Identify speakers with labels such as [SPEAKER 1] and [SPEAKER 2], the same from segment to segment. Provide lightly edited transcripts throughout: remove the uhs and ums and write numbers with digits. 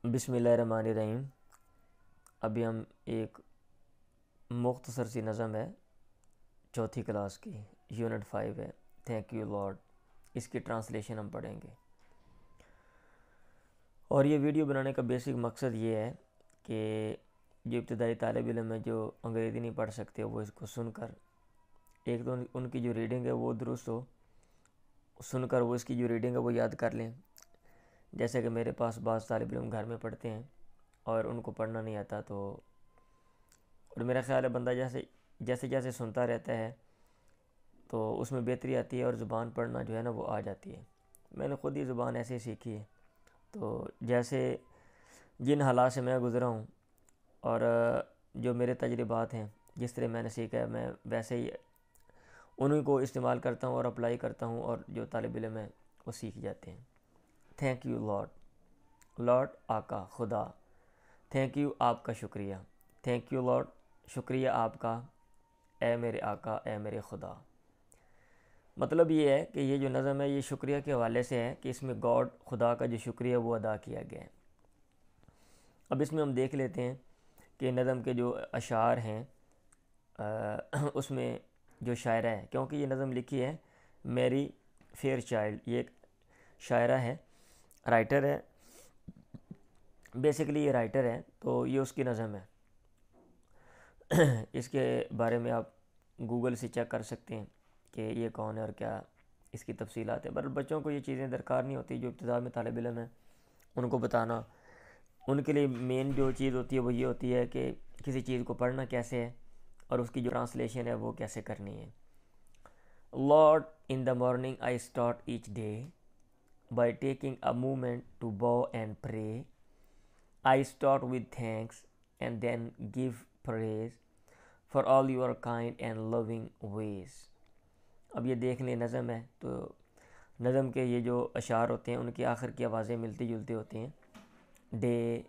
[SPEAKER 1] بسم اللہ الرحمن الرحیم۔ ابھی ہم ایک مختصر سی نظم ہے چوتھی کلاس کی، یونٹ 5 ہے، تھینک یو لارڈ، اس کی ٹرانسلیشن ہم پڑھیں گے۔ اور یہ ویڈیو بنانے کا بیسک مقصد یہ ہے کہ جو ابتدائی طالب علم ہے جو انگریزی نہیں پڑھ سکتے وہ اس کو سن کر، ایک تو ان کی جو ریڈنگ ہے وہ درست ہو، سن کر وہ اس کی جو ریڈنگ ہے وہ یاد کر لیں۔ جیسے کہ میرے پاس بعض طالب علم گھر میں پڑھتے ہیں اور ان کو پڑھنا نہیں آتا، تو اور میرا خیال ہے بندہ جیسے جیسے سنتا رہتا ہے تو اس میں بہتری آتی ہے اور زبان پڑھنا جو ہے نا وہ آ جاتی ہے۔ میں نے خود ہی زبان ایسے سیکھی ہے، تو جیسے جن حالات سے میں گزرا ہوں اور جو میرے تجربات ہیں، جس طرح میں نے سیکھا ہے، میں ویسے ہی انہیں کو استعمال کرتا ہوں اور اپلائی کرتا ہوں، اور جو طالب علم ہیں وہ سیکھ جاتے ہیں۔ تھینک یو لارڈ، لارڈ آقا خدا، تھینک یو آپ کا شکریہ، تھینک یو لارڈ شکریہ آپ کا، اے میرے آقا اے میرے خدا۔ مطلب یہ ہے کہ یہ جو نظم ہے یہ شکریہ کے حوالے سے ہے کہ اس میں گاڈ خدا کا جو شکریہ وہ ادا کیا گیا ہے۔ اب اس میں ہم دیکھ لیتے ہیں کہ نظم کے جو اشعار ہیں اس میں جو شاعرہ ہے، کیونکہ یہ نظم لکھی ہے میری فیئر چائلڈ، یہ ایک شاعرہ ہے، رائٹر ہے، بیسیکلی یہ رائٹر ہے، تو یہ اس کی نظم ہے۔ اس کے بارے میں آپ گوگل سے چیک کر سکتے ہیں کہ یہ کون ہے اور کیا اس کی تفصیلات ہیں، پر بچوں کو یہ چیزیں درکار نہیں ہوتی، جو ابتدا میں طالب علم ہیں ان کو بتانا، ان کے لیے مین جو چیز ہوتی ہے وہ یہ ہوتی ہے کہ کسی چیز کو پڑھنا کیسے ہے اور اس کی جو ٹرانسلیشن ہے وہ کیسے کرنی ہے۔ Lord, in the morning I start each day by taking a moment to bow and pray. I start with thanks and then give praise for all your kind and loving ways. اب یہ دیکھ لیں نظم ہے، تو نظم کے یہ جو اشعار ہوتے ہیں ان کی آخر کی آوازیں ملتی جلتی ہوتی ہیں، ڈے،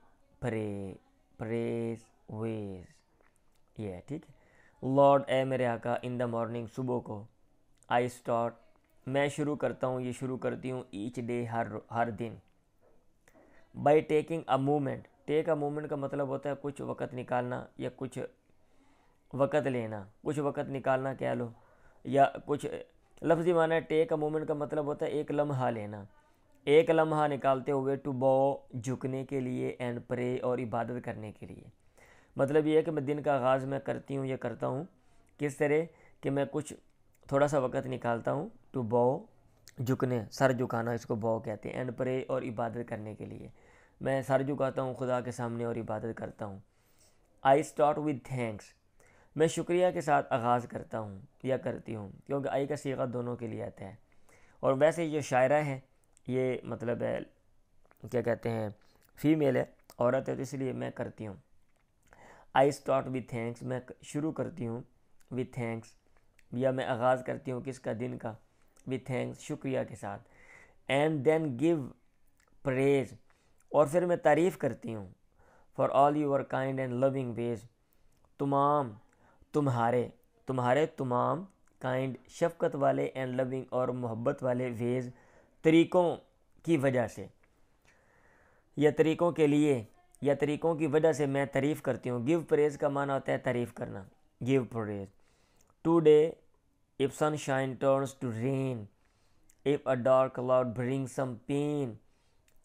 [SPEAKER 1] پرے، پریز، ویز، یہ ہے، ٹھیک ہے۔ لارڈ اے میرے آقا، ان دا مارننگ صبح کو، آئی اسٹارٹ میں شروع کرتا ہوں، یہ شروع کرتی ہوں، ایچ ڈے ہر دن، by taking a moment, take a moment کا مطلب ہوتا ہے کچھ وقت نکالنا یا کچھ وقت لینا، کچھ وقت نکالنا کہہ لو، یا کچھ لفظی معنی ہے ٹیک اے مومنٹ کا مطلب ہوتا ہے ایک لمحہ لینا، ایک لمحہ نکالتے ہوئے، ٹو بو جھکنے کے لیے، اینڈ پرے اور عبادت کرنے کے لیے۔ مطلب یہ ہے کہ میں دن کا آغاز میں کرتی ہوں، یہ کرتا ہوں کس طرح کہ میں کچھ تھوڑا سا وقت نکالتا ہوں، ٹو بو جھکنے، سر جھکانا اس کو بو کہتے ہیں، اینڈ پرے اور عبادت کرنے کے لیے، میں سر جھکاتا ہوں خدا کے سامنے اور عبادت کرتا ہوں۔ آئی اسٹارٹ ود تھینکس، میں شکریہ کے ساتھ آغاز کرتا ہوں یا کرتی ہوں، کیونکہ آئی کا صیغہ دونوں کے لیے آتا ہے۔ اور ویسے یہ شاعرہ ہے، یہ مطلب ہے کیا کہتے ہیں فیمیل ہے، عورت ہے، تو اس لیے میں کرتی ہوں۔ آئی اسٹارٹ ود تھینکس، میں شروع کرتی ہوں ود تھینکس، یا میں آغاز کرتی ہوں کس کا، دن کا، ود تھینکس شکریہ کے ساتھ، اینڈ دین گیو پریز اور پھر میں تعریف کرتی ہوں، for all your kind and loving ways, تمہارے تمام کائنڈ شفقت والے، اینڈ لونگ اور محبت والے، ویز طریقوں کی وجہ سے، یا طریقوں کے لیے، یا طریقوں کی وجہ سے میں تعریف کرتی ہوں۔ گیو پریز کا معنی ہوتا ہے تعریف کرنا، give praise. Today if sunshine turns to rain, if a dark cloud brings some pain,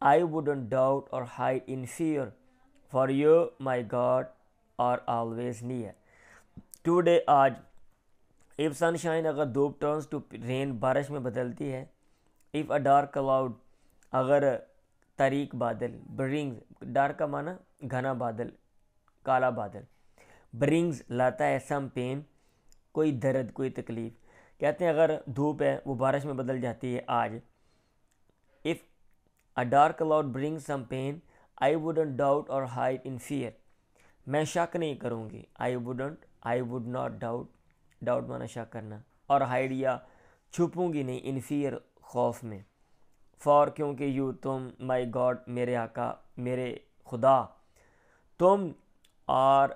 [SPEAKER 1] I wouldn't doubt or hide in fear, for you, my God, are always near. Today آج، if sunshine اگر دھوپ turns to rain بارش میں بدلتی ہے، if a dark cloud اگر تاریک بادل، brings dark کا معنی گھنا بادل، کالا بادل، brings لاتا ہے some pain کوئی درد، کوئی تکلیف، کہتے ہیں اگر دھوپ ہے وہ بارش میں بدل جاتی ہے آج، if a dark cloud brings some pain, I wouldn't doubt or hide in fear، میں شک نہیں کروں گی، I would not doubt مانا شک کرنا، اور hide یا چھپوں گی نہیں، in fear خوف میں، for کیونکہ you تم، my God میرے آقا، میرے خدا، تم اور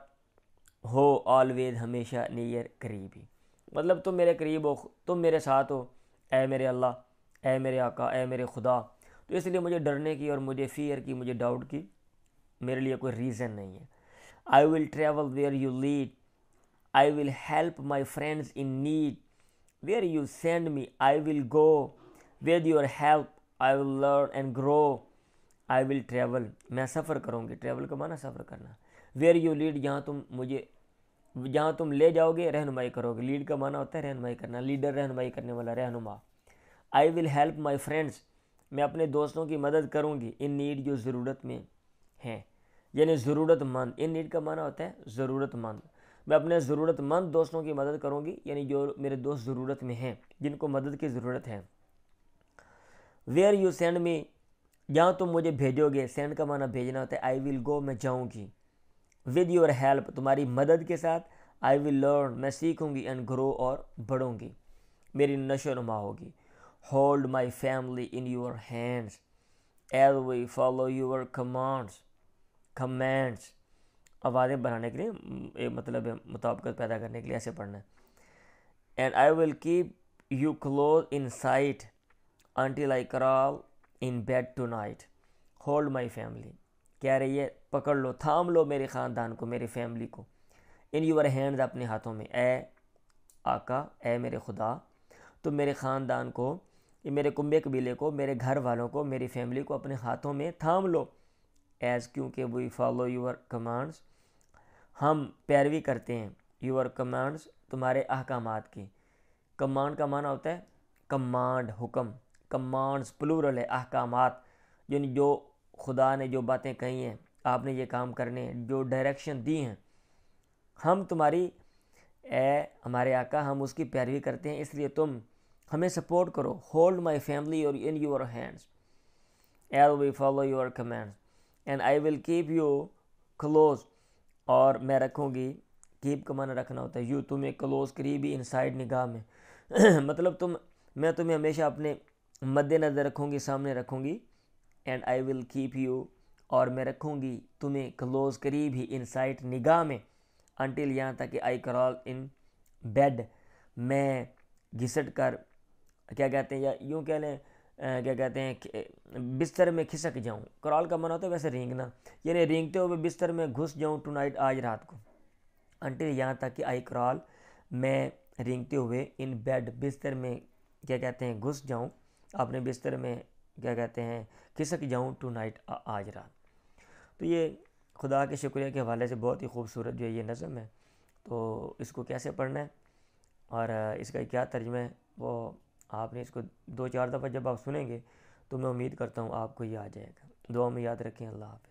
[SPEAKER 1] ہو آلویز ہمیشہ، نیئر قریب ہی، مطلب تم میرے قریب ہو، تم میرے ساتھ ہو، اے میرے اللہ، اے میرے آقا، اے میرے خدا، تو اس لیے مجھے ڈرنے کی اور مجھے فیئر کی، مجھے ڈاؤٹ کی میرے لیے کوئی ریزن نہیں ہے. I will travel where you lead. I will help my friends in need. Where you send me I will go. With your help I will learn and grow. I will travel, میں سفر کروں گی. Travel کا معنی سفر کرنا. Where you lead, جہاں تم لے جاؤ گے رہنمائی کرو گے. لیڈ کا معنی ہوتا ہے رہنمائی کرنا. لیڈر رہنمائی کرنے والا, رہنما. آئی ول ہیلپ مائی فرینڈس, میں اپنے دوستوں کی مدد کروں گی. ان نیڈ, جو ضرورت میں ہیں, یعنی ضرورت مند. ان نیڈ کا معنی ہوتا ہے ضرورت مند. میں اپنے ضرورت مند دوستوں کی مدد کروں گی, یعنی جو میرے دوست ضرورت میں ہیں, جن کو مدد کی ضرورت ہے. ویئر یو سینڈ می, جہاں تم مجھے بھیجو گے. سینڈ کا معنی بھیجنا ہوتا ہے. آئی ول گو, میں جاؤں گی. ود یور ہیلپ, تمہاری مدد کے ساتھ. آئی ول لرن, میں سیکھوں گی. اینڈ گرو, اور بڑھوں گی, میری نشو و نما ہوگی. Hold my family in your hands as we follow your commands. آوازیں بنانے کے لیے مطلب مطابقت پیدا کرنے کے لیے ایسے پڑھنا ہے. And I will keep you close in sight until I crawl in bed tonight. Hold my family, کہہ رہی ہے پکڑ لو, تھام لو میرے خاندان کو, میری فیملی کو. ان یور ہینڈز, اپنے ہاتھوں میں. اے آقا, اے میرے خدا, تم میرے خاندان کو, یہ میرے کنبے قبیلے کو, میرے گھر والوں کو, میری فیملی کو اپنے ہاتھوں میں تھام لو. ایز, کیونکہ وی فالو یور کمانڈس, ہم پیروی کرتے ہیں. یور کمانڈس, تمہارے احکامات کی. کمانڈ کا معنی ہوتا ہے کمانڈ, حکم. کمانڈس پلورل ہے, احکامات, یعنی جو خدا نے جو باتیں کہی ہیں, آپ نے یہ کام کرنے ہیں, جو ڈائریکشن دی ہیں, ہم تمہاری, اے ہمارے آقا, ہم اس کی پیروی کرتے ہیں, اس لیے تم ہمیں سپورٹ کرو. ہولڈ مائی فیملی اور in your hands as we follow your commands. And I will keep you close, اور میں رکھوں گی. کیپ کا معنی رکھنا ہوتا ہے. یو, تمہیں, کلوز, قریبی, ان سائڈ, نگاہ میں. مطلب میں تمہیں ہمیشہ اپنے مد نظر رکھوں گی, سامنے رکھوں گی. And I will keep you, اور میں رکھوں گی تمہیں, کلوز, قریب ہی, ان سائٹ, نگاہ میں. انٹل, یہاں تک کہ آئی کرال ان بیڈ, میں گھسٹ کر, کیا کہتے ہیں, یا یوں کہہ لیں, کیا کہتے ہیں, بستر میں کھسک جاؤں. کرال کا معنی ہوتا ہے ویسے رینگنا, یعنی رینگتے ہوئے بستر میں گھس جاؤں. ٹو نائٹ, آج رات کو. انٹل, یہاں تک کہ آئی کرال, میں رینگتے ہوئے, ان بیڈ, بستر میں, کیا کہتے ہیں, گھس جاؤں, اپنے بستر میں, کیا کہتے ہیں, کھسک جاؤں. ٹو نائٹ, آج رات. تو یہ خدا کے شکریہ کے حوالے سے بہت ہی خوبصورت جو ہے یہ نظم ہے. تو اس کو کیسے پڑھنا ہے اور اس کا کیا ترجمہ ہے, وہ آپ نے اس کو 2-4 دفعہ جب آپ سنیں گے تو میں امید کرتا ہوں آپ کو یہ آ جائے گا. دعا میں یاد رکھیں. اللہ حافظ.